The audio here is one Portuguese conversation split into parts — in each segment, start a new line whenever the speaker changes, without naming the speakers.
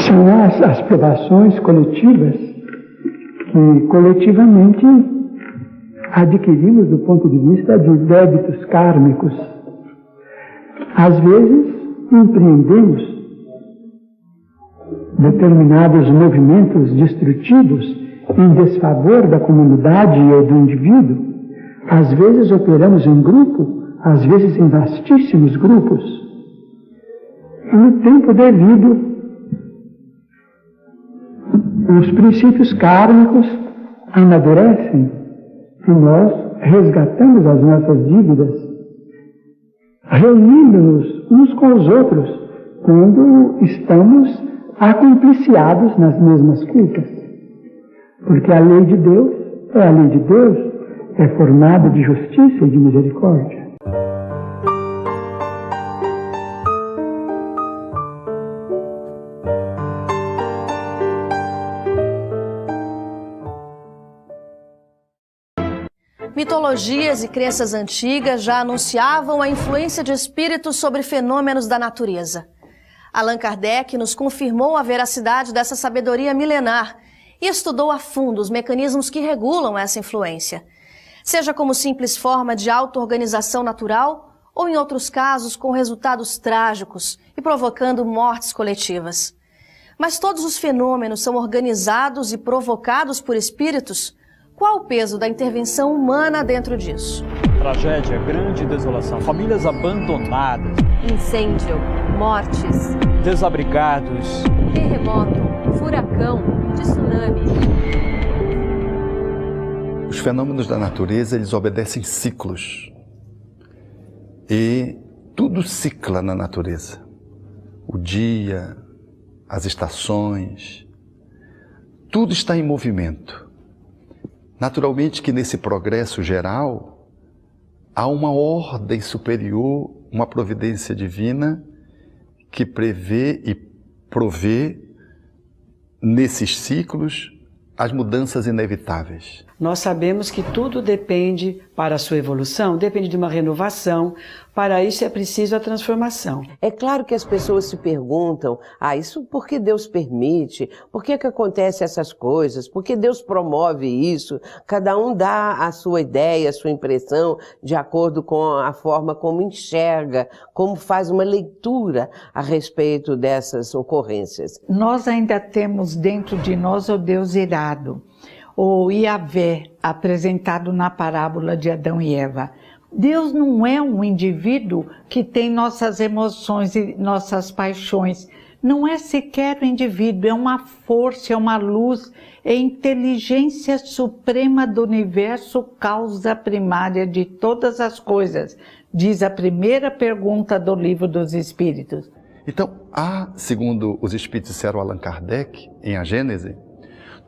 são as provações coletivas que coletivamente adquirimos do ponto de vista de débitos kármicos. Às vezes, empreendemos determinados movimentos destrutivos em desfavor da comunidade ou do indivíduo. Às vezes operamos em grupo, às vezes em vastíssimos grupos. E no tempo devido, os princípios kármicos amadurecem e nós resgatamos as nossas dívidas, reunindo-nos uns com os outros quando estamos acompliciados nas mesmas culpas. Porque a lei de Deus é a lei de Deus, é formada de justiça e de misericórdia.
Mitologias e crenças antigas já anunciavam a influência de espíritos sobre fenômenos da natureza. Allan Kardec nos confirmou a veracidade dessa sabedoria milenar e estudou a fundo os mecanismos que regulam essa influência, seja como simples forma de auto-organização natural ou, em outros casos, com resultados trágicos e provocando mortes coletivas. Mas todos os fenômenos são organizados e provocados por espíritos? Qual o peso da intervenção humana dentro disso?
Tragédia, grande desolação, famílias abandonadas,
incêndio, mortes,
desabrigados,
terremoto, furacão, tsunami.
Os fenômenos da natureza, eles obedecem ciclos. E tudo cicla na natureza. O dia, as estações, tudo está em movimento. Naturalmente que nesse progresso geral, há uma ordem superior, uma providência divina que prevê e provê nesses ciclos as mudanças inevitáveis.
Nós sabemos que tudo depende, para a sua evolução, depende de uma renovação. Para isso é preciso a transformação.
É claro que as pessoas se perguntam, isso por que Deus permite? Por que acontecem essas coisas? Por que Deus promove isso? Cada um dá a sua ideia, a sua impressão, de acordo com a forma como enxerga, como faz uma leitura a respeito dessas ocorrências.
Nós ainda temos dentro de nós o Deus irado, o Yahvé, apresentado na parábola de Adão e Eva. Deus não é um indivíduo que tem nossas emoções e nossas paixões. Não é sequer um indivíduo, é uma força, é uma luz, é a inteligência suprema do universo, causa primária de todas as coisas, diz a primeira pergunta do Livro dos Espíritos.
Então, há, segundo os Espíritos disseram Allan Kardec, em A Gênese,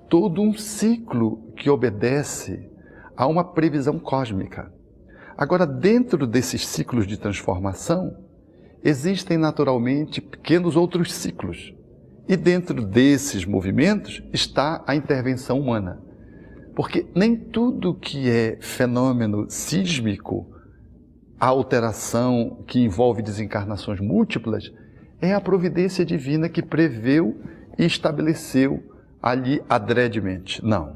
todo um ciclo que obedece a uma previsão cósmica. Agora, dentro desses ciclos de transformação, existem naturalmente pequenos outros ciclos. E dentro desses movimentos está a intervenção humana. Porque nem tudo que é fenômeno sísmico, a alteração que envolve desencarnações múltiplas, é a providência divina que preveu e estabeleceu ali adredemente. Não.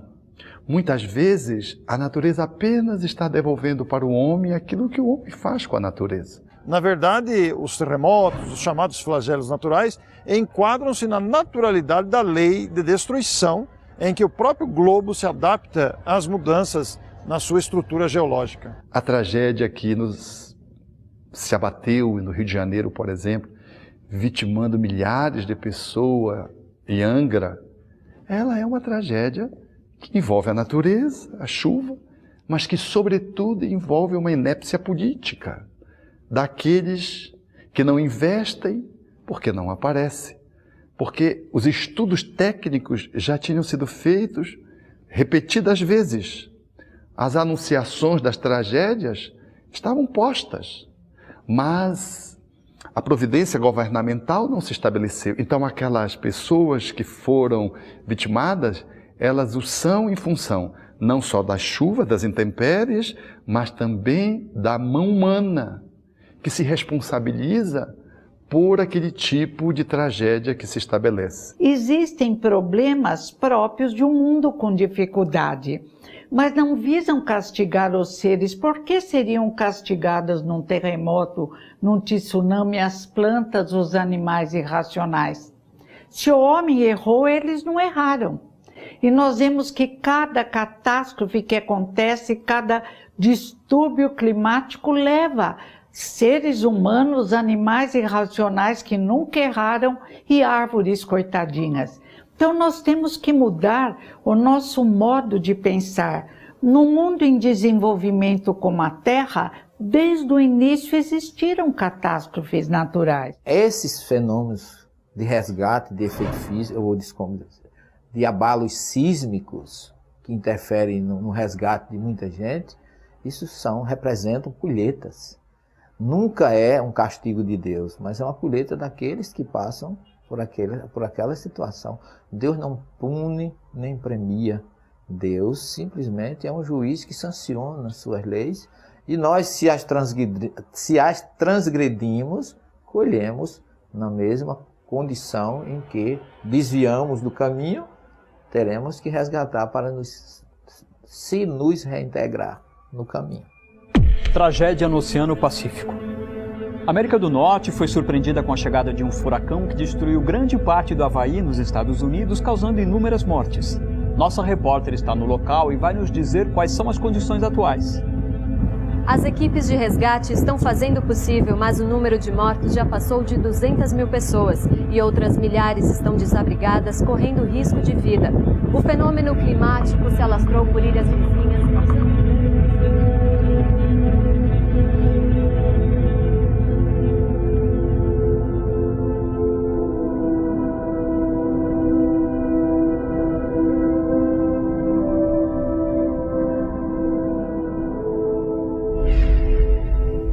Muitas vezes, a natureza apenas está devolvendo para o homem aquilo que o homem faz com a natureza.
Na verdade, os terremotos, os chamados flagelos naturais, enquadram-se na naturalidade da lei de destruição, em que o próprio globo se adapta às mudanças na sua estrutura geológica.
A tragédia que se abateu no Rio de Janeiro, por exemplo, vitimando milhares de pessoas em Angra, ela é uma tragédia que envolve a natureza, a chuva, mas que, sobretudo, envolve uma inépcia política daqueles que não investem porque não aparece. Porque os estudos técnicos já tinham sido feitos repetidas vezes. As anunciações das tragédias estavam postas, mas a providência governamental não se estabeleceu. Então, aquelas pessoas que foram vitimadas, elas o são em função não só da chuva, das intempéries, mas também da mão humana, que se responsabiliza por aquele tipo de tragédia que se estabelece.
Existem problemas próprios de um mundo com dificuldade, mas não visam castigar os seres. Por que seriam castigadas num terremoto, num tsunami, as plantas, os animais irracionais? Se o homem errou, eles não erraram. E nós vemos que cada catástrofe que acontece, cada distúrbio climático leva seres humanos, animais irracionais que nunca erraram e árvores coitadinhas. Então nós temos que mudar o nosso modo de pensar. No mundo em desenvolvimento como a Terra, desde o início existiram catástrofes naturais.
Esses fenômenos de resgate, de efeito físico, ou de abalos sísmicos que interferem no resgate de muita gente, isso representam colheitas. Nunca é um castigo de Deus, mas é uma colheita daqueles que passam por aquela situação. Deus não pune nem premia. Deus simplesmente é um juiz que sanciona suas leis e nós, se as transgredimos, colhemos na mesma condição em que desviamos do caminho, teremos que resgatar para nos reintegrar no caminho.
Tragédia no Oceano Pacífico. A América do Norte foi surpreendida com a chegada de um furacão que destruiu grande parte do Havaí, nos Estados Unidos, causando inúmeras mortes. Nossa repórter está no local e vai nos dizer quais são as condições atuais.
As equipes de resgate estão fazendo o possível, mas o número de mortos já passou de 200 mil pessoas e outras milhares estão desabrigadas, correndo risco de vida. O fenômeno climático se alastrou por ilhas vizinhas.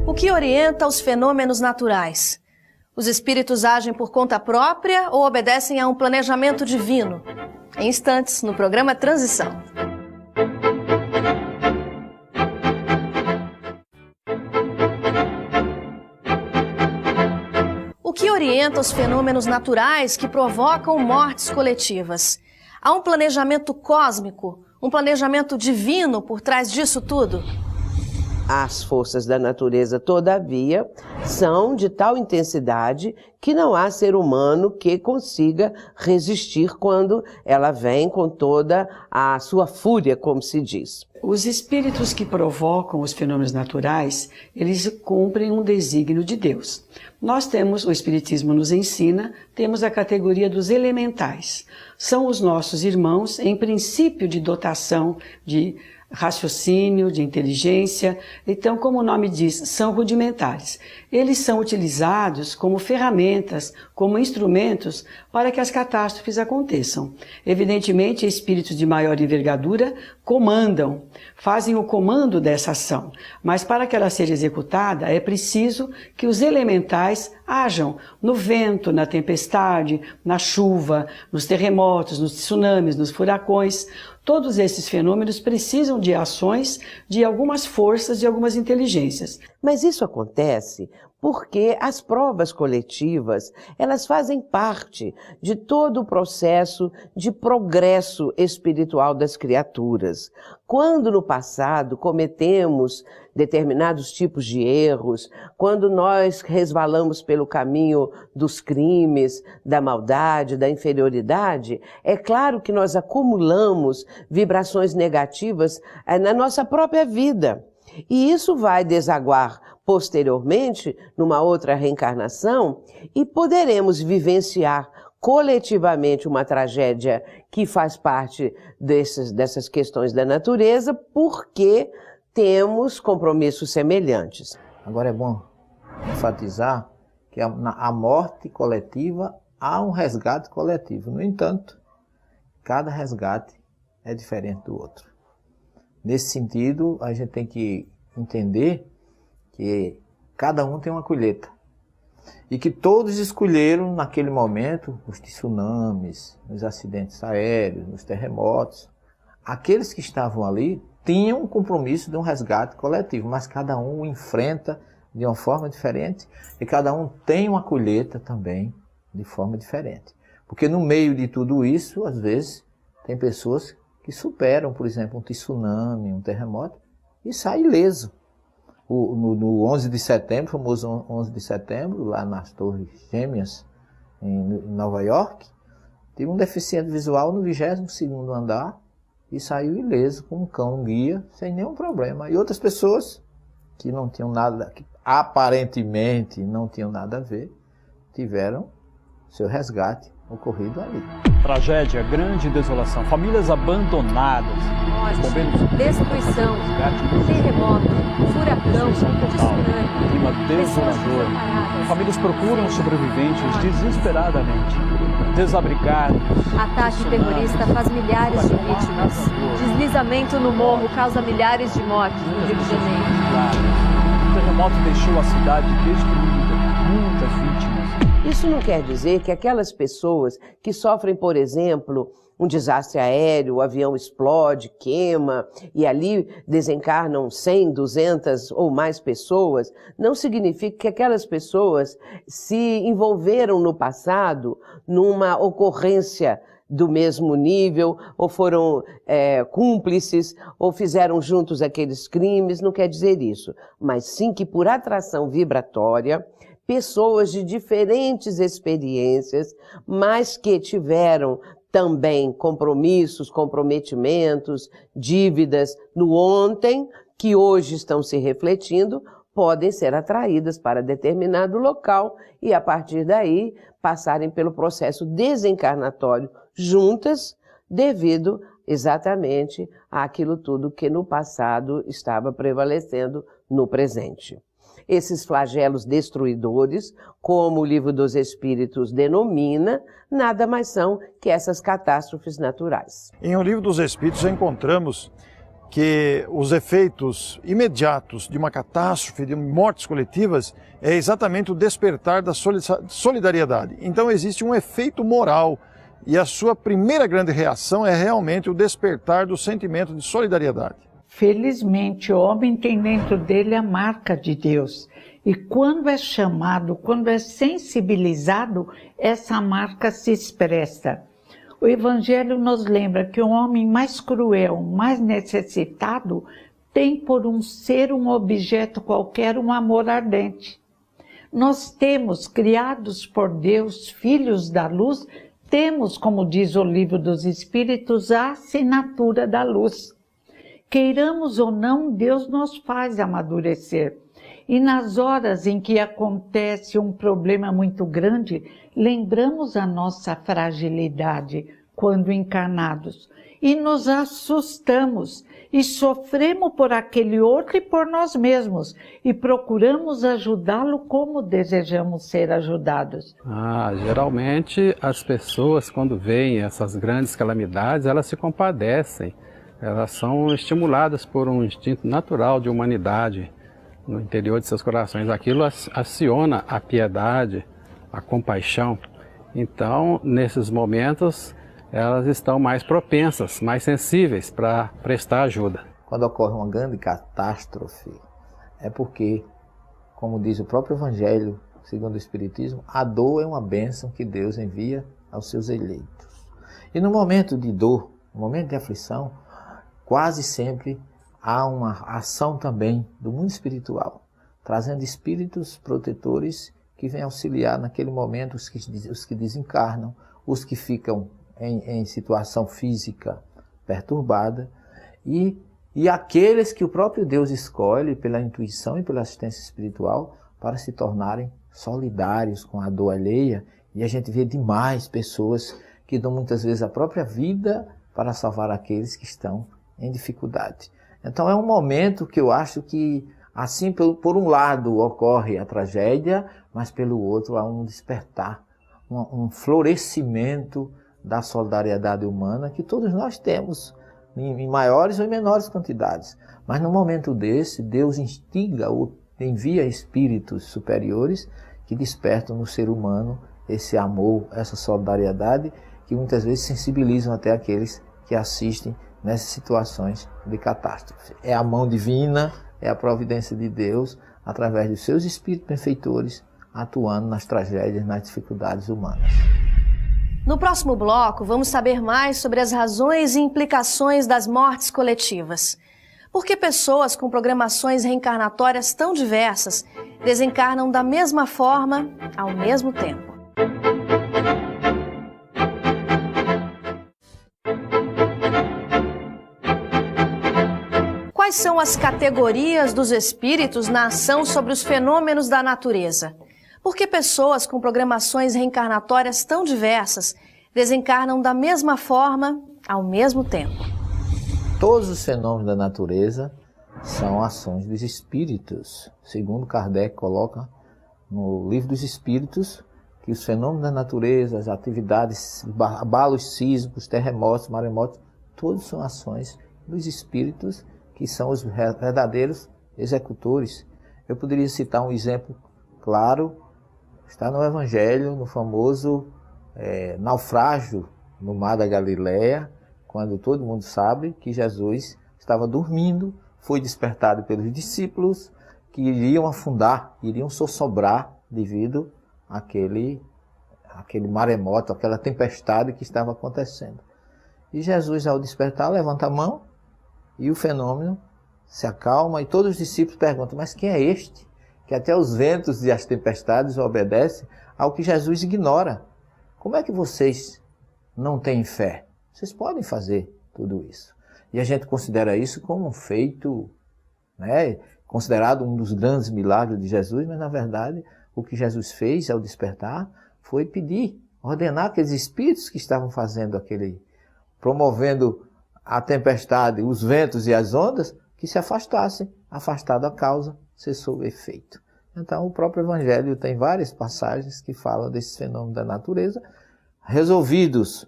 O que orienta os fenômenos naturais? Os espíritos agem por conta própria ou obedecem a um planejamento divino? Em instantes, no programa Transição. O que orienta os fenômenos naturais que provocam mortes coletivas? Há um planejamento cósmico, um planejamento divino por trás disso tudo?
As forças da natureza, todavia, são de tal intensidade que não há ser humano que consiga resistir quando ela vem com toda a sua fúria, como se diz.
Os espíritos que provocam os fenômenos naturais, eles cumprem um desígnio de Deus. Nós temos, o Espiritismo nos ensina, temos a categoria dos elementais. São os nossos irmãos em princípio de dotação de raciocínio, de inteligência. Então, como o nome diz, são rudimentares. Eles são utilizados como ferramentas, como instrumentos para que as catástrofes aconteçam. Evidentemente, espíritos de maior envergadura comandam, fazem o comando dessa ação, mas para que ela seja executada é preciso que os elementais hajam no vento, na tempestade, na chuva, nos terremotos, nos tsunamis, nos furacões. Todos esses fenômenos precisam de ações de algumas forças, de algumas inteligências.
Mas isso acontece porque as provas coletivas, elas fazem parte de todo o processo de progresso espiritual das criaturas. Quando no passado cometemos determinados tipos de erros, quando nós resvalamos pelo caminho dos crimes, da maldade, da inferioridade, é claro que nós acumulamos vibrações negativas na nossa própria vida. E isso vai desaguar posteriormente numa outra reencarnação e poderemos vivenciar coletivamente uma tragédia que faz parte dessas questões da natureza porque temos compromissos semelhantes.
Agora é bom enfatizar que a morte coletiva há um resgate coletivo. No entanto, cada resgate é diferente do outro. Nesse sentido, a gente tem que entender que cada um tem uma colheita. E que todos escolheram naquele momento os tsunamis, os acidentes aéreos, os terremotos. Aqueles que estavam ali tinham um compromisso de um resgate coletivo, mas cada um o enfrenta de uma forma diferente e cada um tem uma colheita também de forma diferente. Porque no meio de tudo isso, às vezes, tem pessoas que superam, por exemplo, um tsunami, um terremoto e saem ileso. No 11 de setembro, famoso 11 de setembro, lá nas Torres Gêmeas, em Nova York, tive um deficiente visual no 22º andar e saiu ileso com um cão guia, sem nenhum problema. E outras pessoas que não tinham nada, que aparentemente não tinham nada a ver, tiveram seu resgate ocorrido ali.
Tragédia, grande desolação, famílias abandonadas,
morte, destruição, terremoto, furacão, tsunami,
clima desolador. Famílias procuram sobreviventes desesperadamente, desabrigados.
Ataque terrorista faz milhares de vítimas. Deslizamento no morro causa milhares de mortes no Rio de Janeiro.
O terremoto deixou a cidade destruída, muitas vítimas.
Isso não quer dizer que aquelas pessoas que sofrem, por exemplo, um desastre aéreo, o avião explode, queima, e ali desencarnam 100, 200 ou mais pessoas, não significa que aquelas pessoas se envolveram no passado numa ocorrência do mesmo nível, ou foram cúmplices, ou fizeram juntos aqueles crimes, não quer dizer isso. Mas sim que por atração vibratória, pessoas de diferentes experiências, mas que tiveram também compromissos, comprometimentos, dívidas no ontem, que hoje estão se refletindo, podem ser atraídas para determinado local e, a partir daí, passarem pelo processo desencarnatório juntas, devido exatamente àquilo tudo que no passado estava prevalecendo no presente. Esses flagelos destruidores, como o Livro dos Espíritos denomina, nada mais são que essas catástrofes naturais.
Em O Livro dos Espíritos encontramos que os efeitos imediatos de uma catástrofe, de mortes coletivas, é exatamente o despertar da solidariedade. Então existe um efeito moral e a sua primeira grande reação é realmente o despertar do sentimento de solidariedade.
Felizmente, o homem tem dentro dele a marca de Deus. E quando é chamado, quando é sensibilizado, essa marca se expressa. O Evangelho nos lembra que o homem mais cruel, mais necessitado, tem por um ser, um objeto qualquer, um amor ardente. Nós temos, criados por Deus, filhos da luz, temos, como diz o Livro dos Espíritos, a assinatura da luz. Queiramos ou não, Deus nos faz amadurecer. E nas horas em que acontece um problema muito grande, lembramos a nossa fragilidade quando encarnados. E nos assustamos e sofremos por aquele outro e por nós mesmos. E procuramos ajudá-lo como desejamos ser ajudados.
Geralmente as pessoas, quando veem essas grandes calamidades, elas se compadecem. Elas são estimuladas por um instinto natural de humanidade no interior de seus corações. Aquilo aciona a piedade, a compaixão. Então, nesses momentos, elas estão mais propensas, mais sensíveis para prestar ajuda.
Quando ocorre uma grande catástrofe, é porque, como diz o próprio Evangelho, segundo o Espiritismo, a dor é uma bênção que Deus envia aos seus eleitos. E no momento de dor, no momento de aflição, quase sempre há uma ação também do mundo espiritual, trazendo espíritos protetores que vêm auxiliar naquele momento os que desencarnam, os que ficam em situação física perturbada e aqueles que o próprio Deus escolhe pela intuição e pela assistência espiritual para se tornarem solidários com a dor alheia. E a gente vê demais pessoas que dão muitas vezes a própria vida para salvar aqueles que estão em dificuldade. Então é um momento que eu acho que, assim, por um lado ocorre a tragédia, mas pelo outro há um despertar, um florescimento da solidariedade humana que todos nós temos, em maiores ou em menores quantidades. Mas no momento desse, Deus instiga ou envia espíritos superiores que despertam no ser humano esse amor, essa solidariedade, que muitas vezes sensibilizam até aqueles que assistem nessas situações de catástrofe. É a mão divina, é a providência de Deus através dos seus espíritos benfeitores, atuando nas tragédias, nas dificuldades humanas.
No próximo bloco, vamos saber mais sobre as razões e implicações das mortes coletivas. Por que pessoas com programações reencarnatórias tão diversas desencarnam da mesma forma ao mesmo tempo? Quais são as categorias dos espíritos na ação sobre os fenômenos da natureza? Por que pessoas com programações reencarnatórias tão diversas desencarnam da mesma forma ao mesmo tempo?
Todos os fenômenos da natureza são ações dos espíritos. Segundo Kardec coloca no Livro dos Espíritos, que os fenômenos da natureza, as atividades, abalos sísmicos, terremotos, maremotos, todos são ações dos espíritos, que são os verdadeiros executores. Eu poderia citar um exemplo claro, está no Evangelho, no famoso naufrágio no mar da Galileia, quando todo mundo sabe que Jesus estava dormindo, foi despertado pelos discípulos que iriam afundar, iriam sossobrar devido àquele maremoto, aquela tempestade que estava acontecendo. E Jesus, ao despertar, levanta a mão e o fenômeno se acalma e todos os discípulos perguntam, mas quem é este? Que até os ventos e as tempestades obedecem ao que Jesus ignora. Como é que vocês não têm fé? Vocês podem fazer tudo isso. E a gente considera isso como um feito, considerado um dos grandes milagres de Jesus, mas na verdade o que Jesus fez ao despertar foi pedir, ordenar aqueles espíritos que estavam fazendo promovendo a tempestade, os ventos e as ondas, que se afastassem. Afastado a causa, cessou o efeito. Então o próprio Evangelho tem várias passagens que falam desses fenômenos da natureza, resolvidos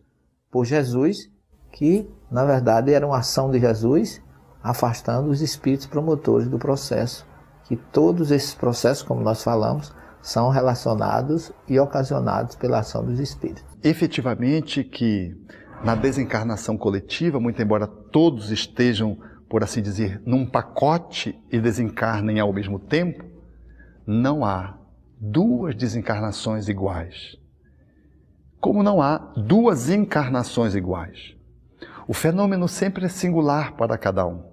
por Jesus, que na verdade era uma ação de Jesus, afastando os espíritos promotores do processo, que todos esses processos, como nós falamos, são relacionados e ocasionados pela ação dos espíritos.
Efetivamente que na desencarnação coletiva, muito embora todos estejam, por assim dizer, num pacote e desencarnem ao mesmo tempo, não há duas desencarnações iguais. Como não há duas encarnações iguais. O fenômeno sempre é singular para cada um.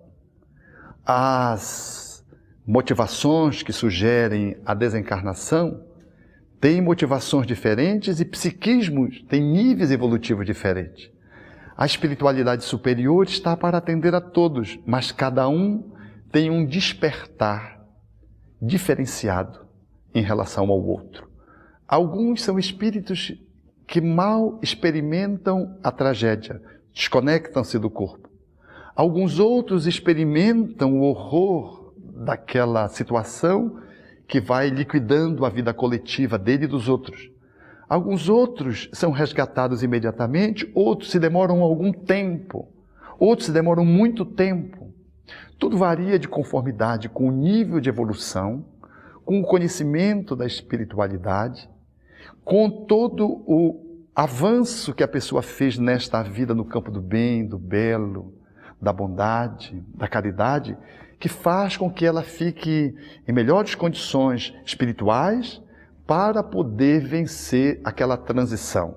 As motivações que sugerem a desencarnação têm motivações diferentes e psiquismos têm níveis evolutivos diferentes. A espiritualidade superior está para atender a todos, mas cada um tem um despertar diferenciado em relação ao outro. Alguns são espíritos que mal experimentam a tragédia, desconectam-se do corpo. Alguns outros experimentam o horror daquela situação que vai liquidando a vida coletiva dele e dos outros. Alguns outros são resgatados imediatamente, outros se demoram algum tempo, outros se demoram muito tempo. Tudo varia de conformidade com o nível de evolução, com o conhecimento da espiritualidade, com todo o avanço que a pessoa fez nesta vida no campo do bem, do belo, da bondade, da caridade, que faz com que ela fique em melhores condições espirituais para poder vencer aquela transição.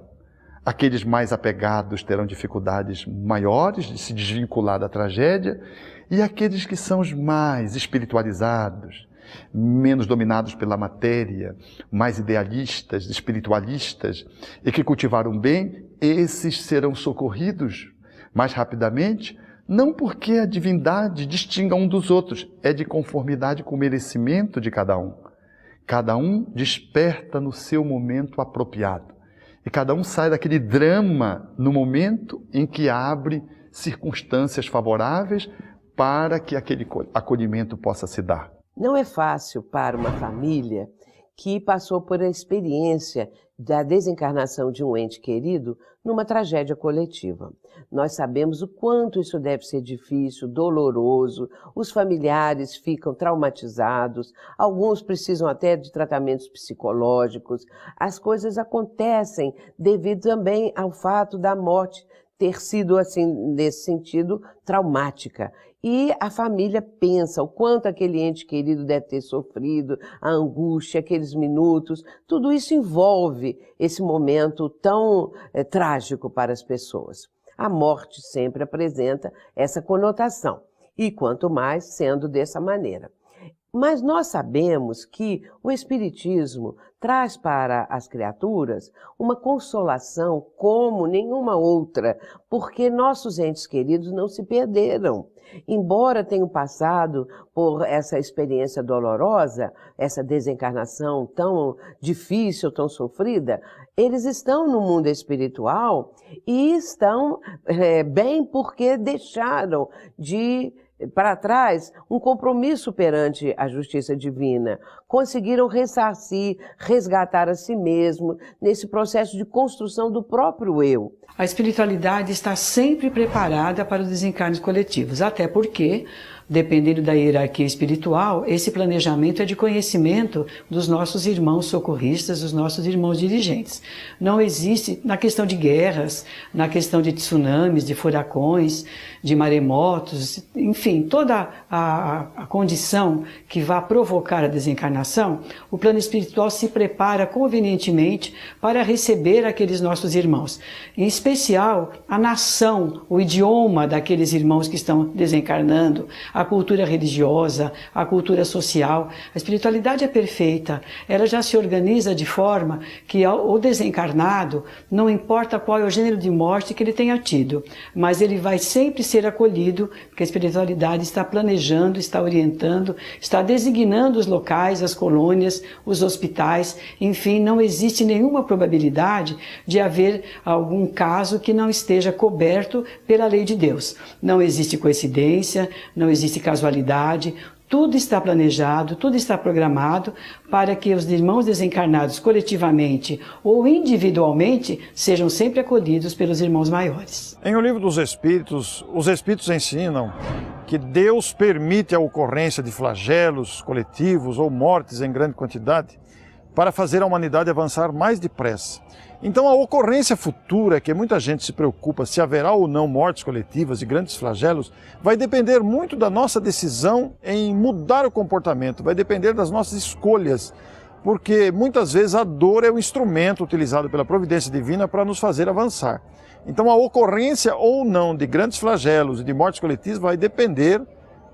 Aqueles mais apegados terão dificuldades maiores de se desvincular da tragédia, e aqueles que são os mais espiritualizados, menos dominados pela matéria, mais idealistas, espiritualistas, e que cultivaram bem, esses serão socorridos mais rapidamente, não porque a divindade distinga um dos outros, é de conformidade com o merecimento de cada um. Cada um desperta no seu momento apropriado. E cada um sai daquele drama no momento em que abre circunstâncias favoráveis para que aquele acolhimento possa se dar.
Não é fácil para uma família que passou por a experiência da desencarnação de um ente querido numa tragédia coletiva. Nós sabemos o quanto isso deve ser difícil, doloroso, os familiares ficam traumatizados, alguns precisam até de tratamentos psicológicos. As coisas acontecem devido também ao fato da morte ter sido, assim, nesse sentido, traumática. E a família pensa o quanto aquele ente querido deve ter sofrido, a angústia, aqueles minutos, tudo isso envolve esse momento tão trágico para as pessoas. A morte sempre apresenta essa conotação, e quanto mais sendo dessa maneira. Mas nós sabemos que o Espiritismo traz para as criaturas uma consolação como nenhuma outra, porque nossos entes queridos não se perderam. Embora tenham passado por essa experiência dolorosa, essa desencarnação tão difícil, tão sofrida, eles estão no mundo espiritual e estão bem porque deixaram para trás um compromisso perante a justiça divina. Conseguiram ressarcir, resgatar a si mesmo nesse processo de construção do próprio eu.
A espiritualidade está sempre preparada para os desencarnes coletivos, até porque, dependendo da hierarquia espiritual, esse planejamento é de conhecimento dos nossos irmãos socorristas, dos nossos irmãos dirigentes. Não existe, na questão de guerras, na questão de tsunamis, de furacões, de maremotos, enfim, toda a condição que vá provocar a desencarnação, o plano espiritual se prepara convenientemente para receber aqueles nossos irmãos. Em especial, a nação, o idioma daqueles irmãos que estão desencarnando, a cultura religiosa, a cultura social. A espiritualidade é perfeita, ela já se organiza de forma que o desencarnado, não importa qual é o gênero de morte que ele tenha tido, mas ele vai sempre ser acolhido, porque a espiritualidade está planejando, está orientando, está designando os locais, as colônias, os hospitais, enfim, não existe nenhuma probabilidade de haver algum caso que não esteja coberto pela lei de Deus. Não existe coincidência, não existe casualidade, tudo está planejado, tudo está programado para que os irmãos desencarnados coletivamente ou individualmente sejam sempre acolhidos pelos irmãos maiores.
Em O Livro dos Espíritos, os Espíritos ensinam que Deus permite a ocorrência de flagelos coletivos ou mortes em grande quantidade para fazer a humanidade avançar mais depressa. Então a ocorrência futura, que muita gente se preocupa se haverá ou não mortes coletivas e grandes flagelos, vai depender muito da nossa decisão em mudar o comportamento, vai depender das nossas escolhas, porque muitas vezes a dor é o instrumento utilizado pela providência divina para nos fazer avançar. Então a ocorrência ou não de grandes flagelos e de mortes coletivas vai depender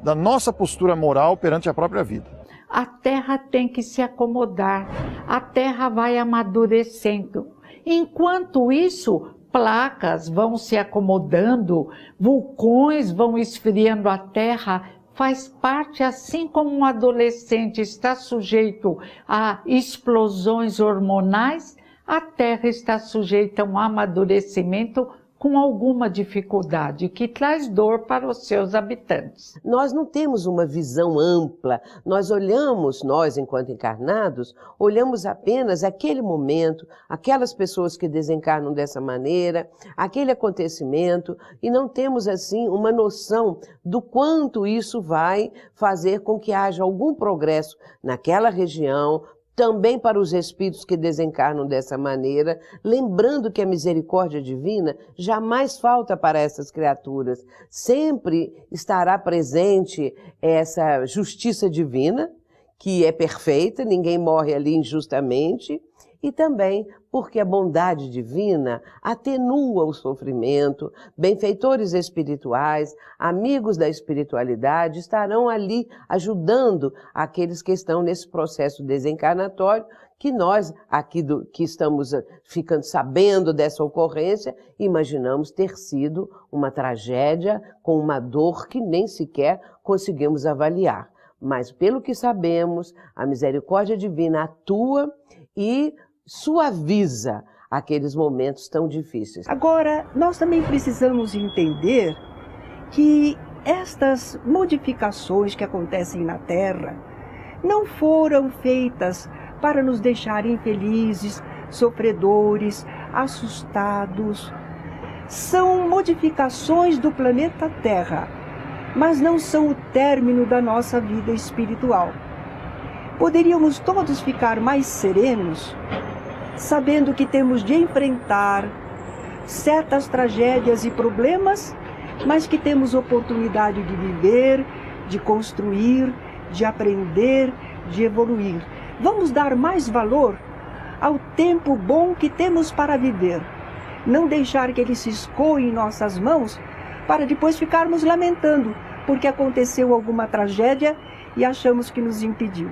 da nossa postura moral perante a própria vida.
A Terra tem que se acomodar, a Terra vai amadurecendo. Enquanto isso, placas vão se acomodando, vulcões vão esfriando a Terra, faz parte, assim como um adolescente está sujeito a explosões hormonais, a Terra está sujeita a um amadurecimento com alguma dificuldade, que traz dor para os seus habitantes.
Nós não temos uma visão ampla, nós enquanto encarnados, olhamos apenas aquele momento, aquelas pessoas que desencarnam dessa maneira, aquele acontecimento, e não temos assim uma noção do quanto isso vai fazer com que haja algum progresso naquela região, também para os espíritos que desencarnam dessa maneira, lembrando que a misericórdia divina jamais falta para essas criaturas. Sempre estará presente essa justiça divina, que é perfeita, ninguém morre ali injustamente, e também porque a bondade divina atenua o sofrimento, benfeitores espirituais, amigos da espiritualidade estarão ali ajudando aqueles que estão nesse processo desencarnatório, que nós aqui que estamos ficando sabendo dessa ocorrência, imaginamos ter sido uma tragédia com uma dor que nem sequer conseguimos avaliar. Mas pelo que sabemos, a misericórdia divina atua e suaviza aqueles momentos tão difíceis.
Agora, nós também precisamos entender que estas modificações que acontecem na Terra não foram feitas para nos deixar infelizes, sofredores, assustados. São modificações do planeta Terra, mas não são o término da nossa vida espiritual. Poderíamos todos ficar mais serenos, sabendo que temos de enfrentar, certas tragédias e problemas, mas que temos oportunidade de viver, de construir, de aprender, de evoluir. Vamos dar mais valor ao tempo bom que temos para viver. Não deixar que ele se escoe em nossas mãos para depois ficarmos lamentando porque aconteceu alguma tragédia e achamos que nos impediu.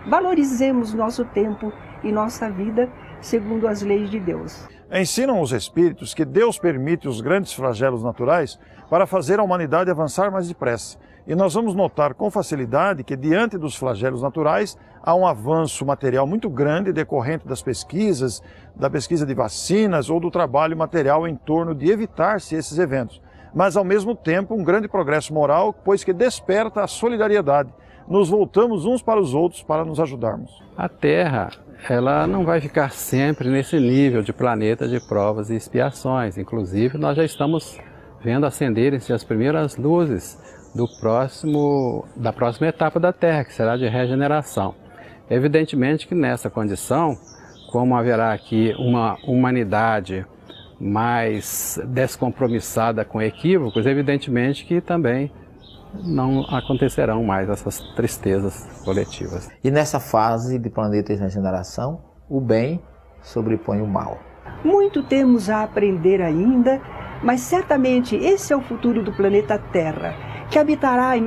Valorizemos nosso tempo e nossa vida segundo as leis de Deus.
Ensinam os espíritos que Deus permite os grandes flagelos naturais para fazer a humanidade avançar mais depressa. E nós vamos notar com facilidade que, diante dos flagelos naturais, há um avanço material muito grande decorrente das pesquisas, da pesquisa de vacinas ou do trabalho material em torno de evitar-se esses eventos. Mas, ao mesmo tempo, um grande progresso moral, pois que desperta a solidariedade. Nos voltamos uns para os outros para nos ajudarmos.
A Terra, ela não vai ficar sempre nesse nível de planeta de provas e expiações. Inclusive, nós já estamos vendo acenderem-se as primeiras luzes da próxima etapa da Terra, que será de regeneração. Evidentemente que nessa condição, como haverá aqui uma humanidade mais descompromissada com equívocos, evidentemente que também não acontecerão mais essas tristezas coletivas.
E nessa fase de planeta de regeneração, o bem sobrepõe o mal.
Muito temos a aprender ainda, mas certamente esse é o futuro do planeta Terra, que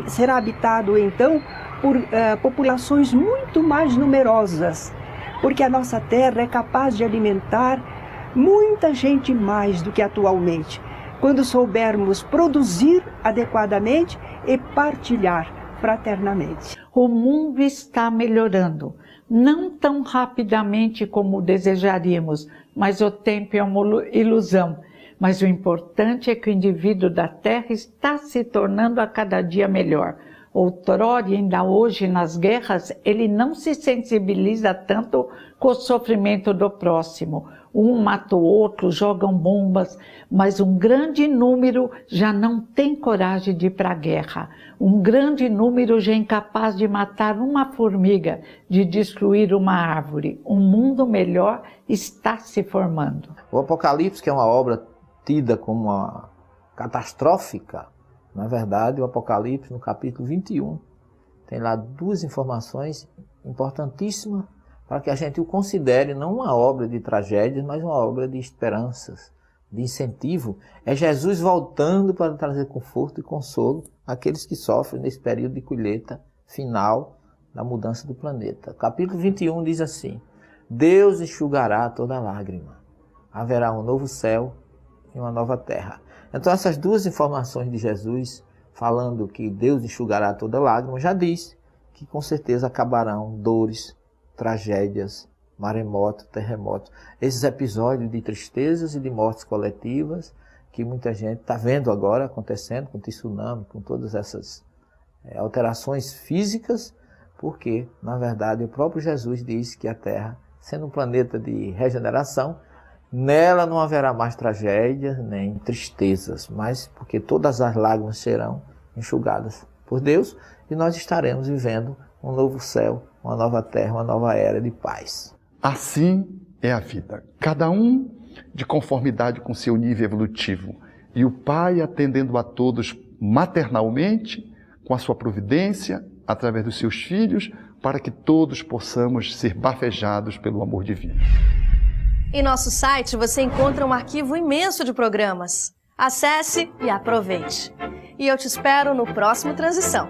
será habitado então por populações muito mais numerosas, porque a nossa Terra é capaz de alimentar muita gente mais do que atualmente, quando soubermos produzir adequadamente e partilhar fraternamente.
O mundo está melhorando, não tão rapidamente como desejaríamos, mas o tempo é uma ilusão. Mas o importante é que o indivíduo da Terra está se tornando a cada dia melhor. Outrora e ainda hoje nas guerras, ele não se sensibiliza tanto com o sofrimento do próximo. Um mata o outro, jogam bombas, mas um grande número já não tem coragem de ir para a guerra. Um grande número já é incapaz de matar uma formiga, de destruir uma árvore. Um mundo melhor está se formando.
O Apocalipse, que é uma obra tida como uma catastrófica, na verdade, o Apocalipse, no capítulo 21, tem lá duas informações importantíssimas para que a gente o considere não uma obra de tragédias, mas uma obra de esperanças, de incentivo. É Jesus voltando para trazer conforto e consolo àqueles que sofrem nesse período de colheita final da mudança do planeta. Capítulo 21 diz assim: Deus enxugará toda lágrima, haverá um novo céu e uma nova terra. Então essas duas informações de Jesus, falando que Deus enxugará toda lágrima, já diz que com certeza acabarão dores, tragédias, maremoto, terremoto. Esses episódios de tristezas e de mortes coletivas que muita gente está vendo agora acontecendo, com o tsunami, com todas essas alterações físicas, porque, na verdade, o próprio Jesus diz que a Terra, sendo um planeta de regeneração, nela não haverá mais tragédias nem tristezas, mas porque todas as lágrimas serão enxugadas por Deus e nós estaremos vivendo um novo céu, uma nova terra, uma nova era de paz.
Assim é a vida, cada um de conformidade com seu nível evolutivo, e o Pai atendendo a todos maternalmente, com a sua providência, através dos seus filhos, para que todos possamos ser bafejados pelo amor divino.
Em nosso site você encontra um arquivo imenso de programas. Acesse e aproveite. E eu te espero no próximo Transição.